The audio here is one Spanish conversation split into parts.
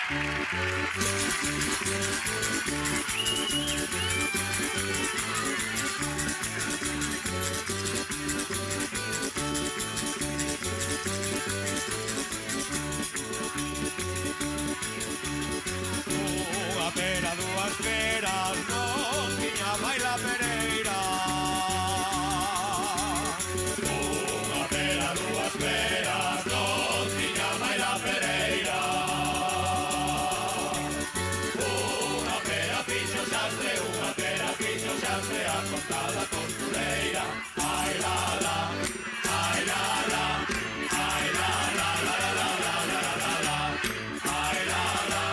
Unha pera, dúas peras, non tiña máis la pereira. Unha pera, dúas peras, non tiña máis la pereira. Unha pera fixo xastre, unha pera fixo xastre, a contada costureira. Ai la la, ai la la, ai la la la la la la la la la, ai la la,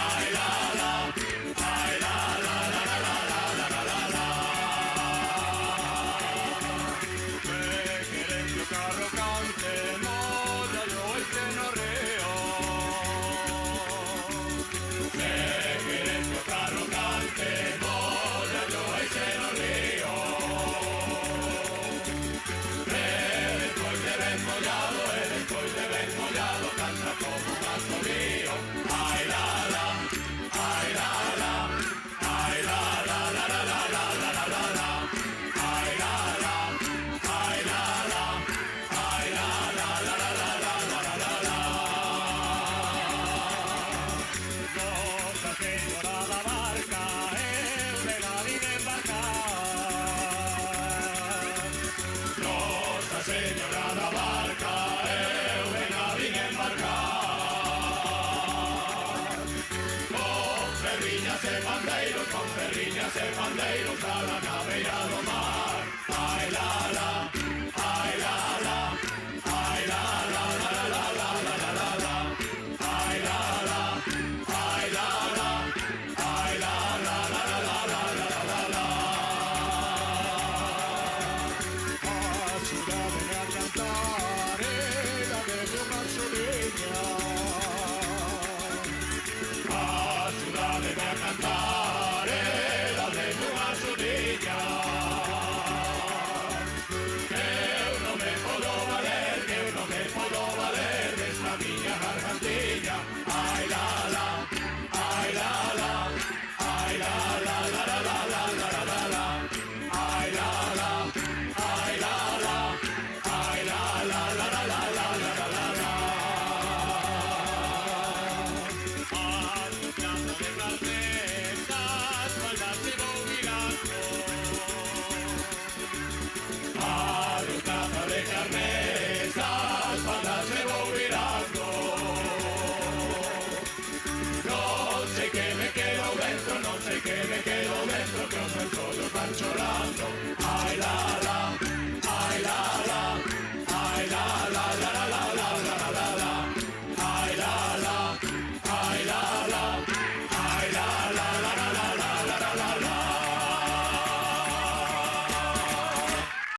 ai la la, ai la la la la la la la la la. Me queren que o carro cante, molla yo este no reo. Me queren que o carro cante, molla yo este no río. Despois de ben mollado, despois de ben mollado, canta como un asomío. Ai la la, ai la la, ai la la la la la la la la la la, ai la la, ai la la, ai la la la la la la la la la la. Nosa Señora da Barca, eu de la vine embarcar. Nosa Señora da Barca, eu de la vine embarcar. Con ferriñas e pandeiros, con ferriñas e pandeiros, a la naveira do mar. Ai la la, ai la la.